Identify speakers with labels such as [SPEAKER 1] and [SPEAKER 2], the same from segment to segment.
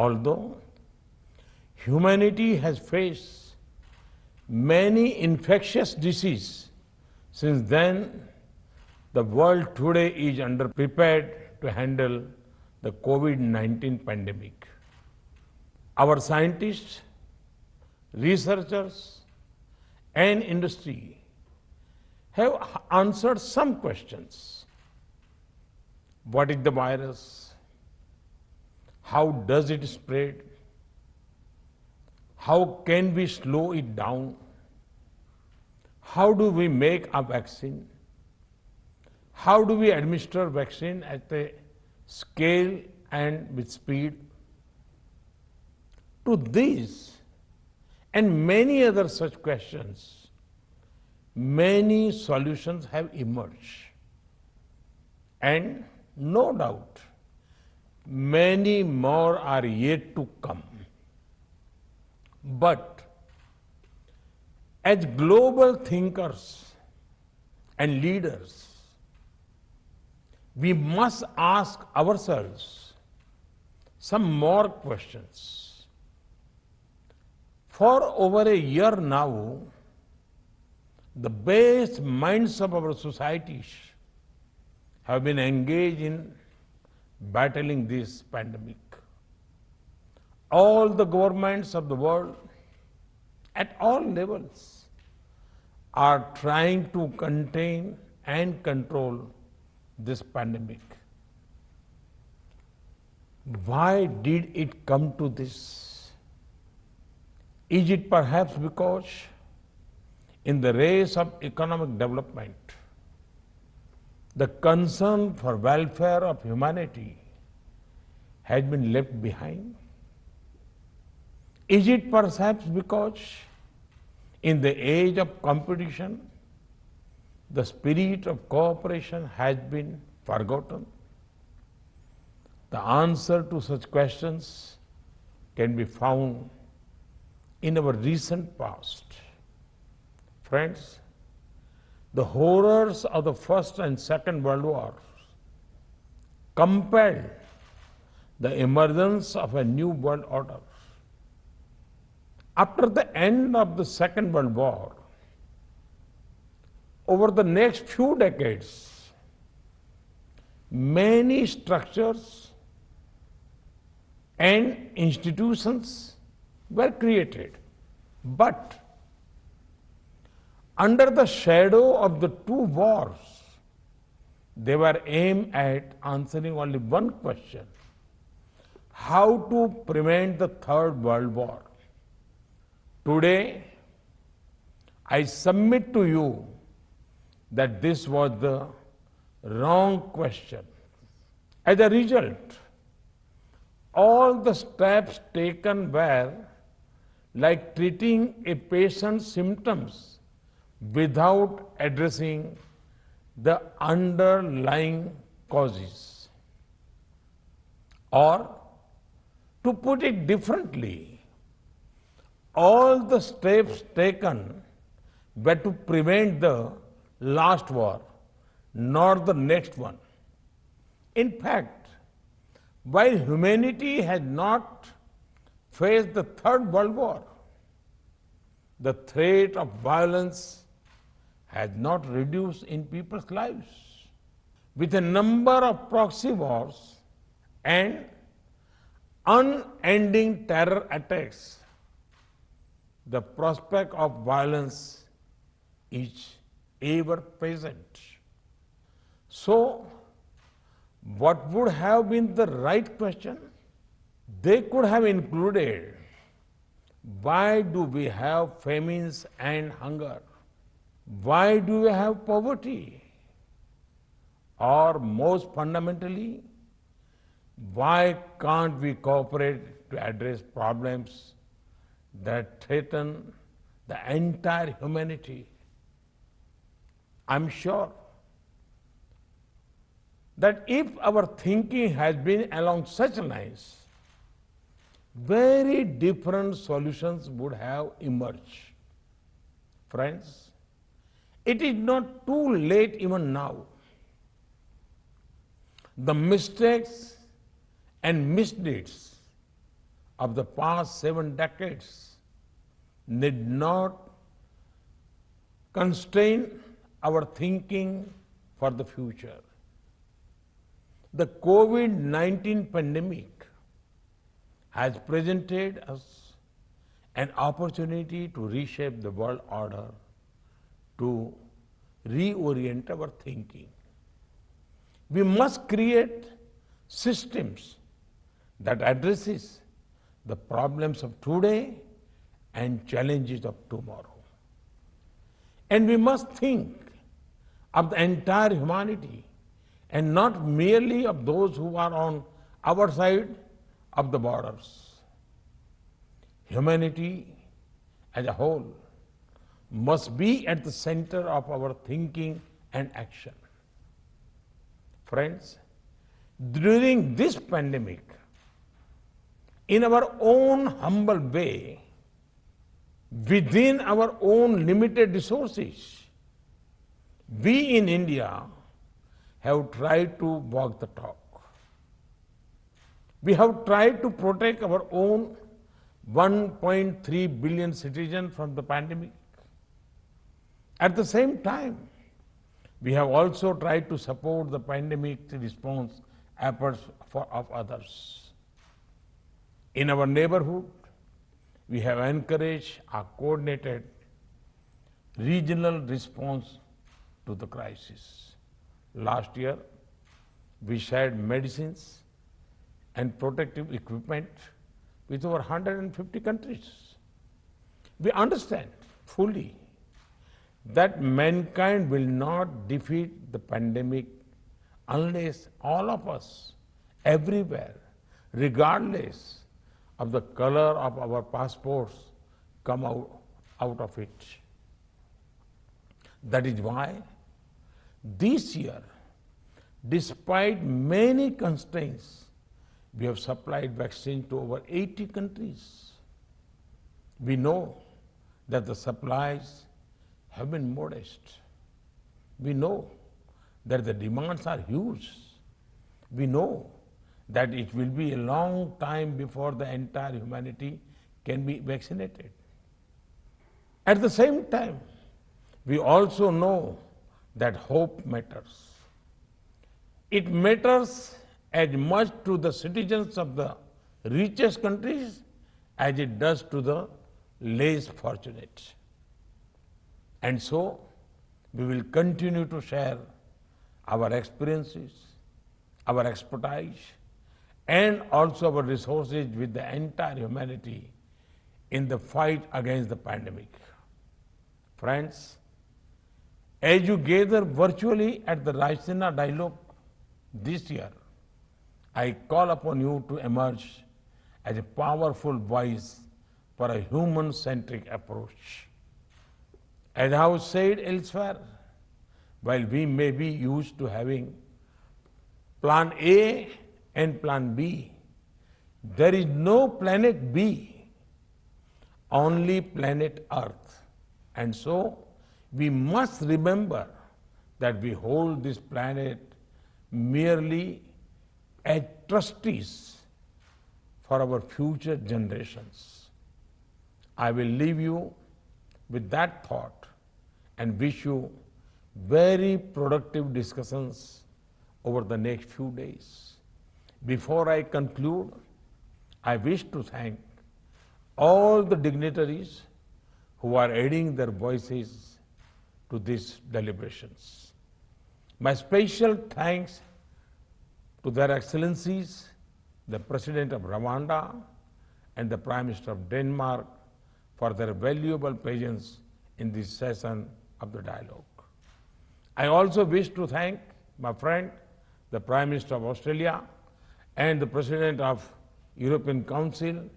[SPEAKER 1] Although humanity has faced many infectious diseases since then, the world today is underprepared to handle the COVID-19 pandemic. Our scientists, researchers, and industry have answered some questions. What is the virus? How does it spread? How can we slow it down? How do we make a vaccine? How do we administer vaccine at a scale and with speed? To these and many other such questions, many solutions have emerged. And no doubt, many more are yet to come. But as global thinkers and leaders, we must ask ourselves some more questions. For over a year now, the best minds of our societies have been engaged in battling this pandemic. All the governments of the world, at all levels, are trying to contain and control this pandemic. Why did it come to this? Is it perhaps because in the race of economic development, the concern for welfare of humanity has been left behind? Is it perhaps because in the age of competition, the spirit of cooperation has been forgotten? The answer to such questions can be found in our recent past. Friends, the horrors of the First and Second World Wars compelled the emergence of a new world order. After the end of the Second World War, over the next few decades, many structures and institutions were created. But under the shadow of the two wars, they were aimed at answering only one question: how to prevent the Third World War. Today, I submit to you that this was the wrong question. As a result, all the steps taken were like treating a patient's symptoms without addressing the underlying causes. Or, to put it differently, all the steps taken were to prevent the last war, not the next one. In fact, while humanity had not faced the Third World War, the threat of violence has not reduced in people's lives. With a number of proxy wars and unending terror attacks, the prospect of violence is ever present. So, what would have been the right question? They could have included, why do we have famines and hunger? Why do we have poverty? Or most fundamentally, why can't we cooperate to address problems that threaten the entire humanity? I'm sure that if our thinking has been along such lines, very different solutions would have emerged. Friends, it is not too late even now. The mistakes and misdeeds of the past 7 decades need not constrain our thinking for the future. The COVID-19 pandemic has presented us an opportunity to reshape the world order, to reorient our thinking. We must create systems that addresses the problems of today and challenges of tomorrow. And we must think of the entire humanity and not merely of those who are on our side of the borders. Humanity as a whole must be at the center of our thinking and action. Friends, during this pandemic, in our own humble way, within our own limited resources, we in India have tried to walk the talk. We have tried to protect our own 1.3 billion citizens from the pandemic. At the same time, we have also tried to support the pandemic response efforts of others. In our neighborhood, we have encouraged a coordinated regional response to the crisis. Last year, we shared medicines and protective equipment with over 150 countries. We understand fully that mankind will not defeat the pandemic unless all of us, everywhere, regardless of the color of our passports, come out of it. That is why this year, despite many constraints, we have supplied vaccine to over 80 countries. We know that the supplies have been modest. We know that the demands are huge. We know that it will be a long time before the entire humanity can be vaccinated. At the same time, we also know that hope matters. It matters as much to the citizens of the richest countries as it does to the less fortunate. And so, we will continue to share our experiences, our expertise, and also our resources with the entire humanity in the fight against the pandemic. Friends, as you gather virtually at the Raisina Dialogue this year, I call upon you to emerge as a powerful voice for a human-centric approach. As I have said elsewhere, while we may be used to having plan A and plan B, there is no planet B, only planet Earth. And so, we must remember that we hold this planet merely as trustees for our future generations. I will leave you with that thought and wish you very productive discussions over the next few days. Before I conclude, I wish to thank all the dignitaries who are adding their voices to these deliberations. My special thanks to their excellencies, the President of Rwanda and the Prime Minister of Denmark, for their valuable presence in this session of the dialogue. I also wish to thank my friend, the Prime Minister of Australia and the President of European Council,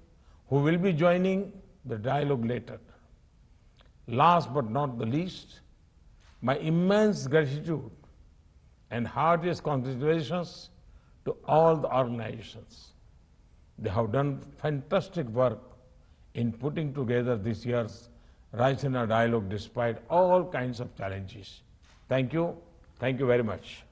[SPEAKER 1] who will be joining the dialogue later. Last but not the least, my immense gratitude and heartiest congratulations to all the organizations. They have done fantastic work in putting together this year's Raisina Dialogue despite all kinds of challenges. Thank you. Thank you very much.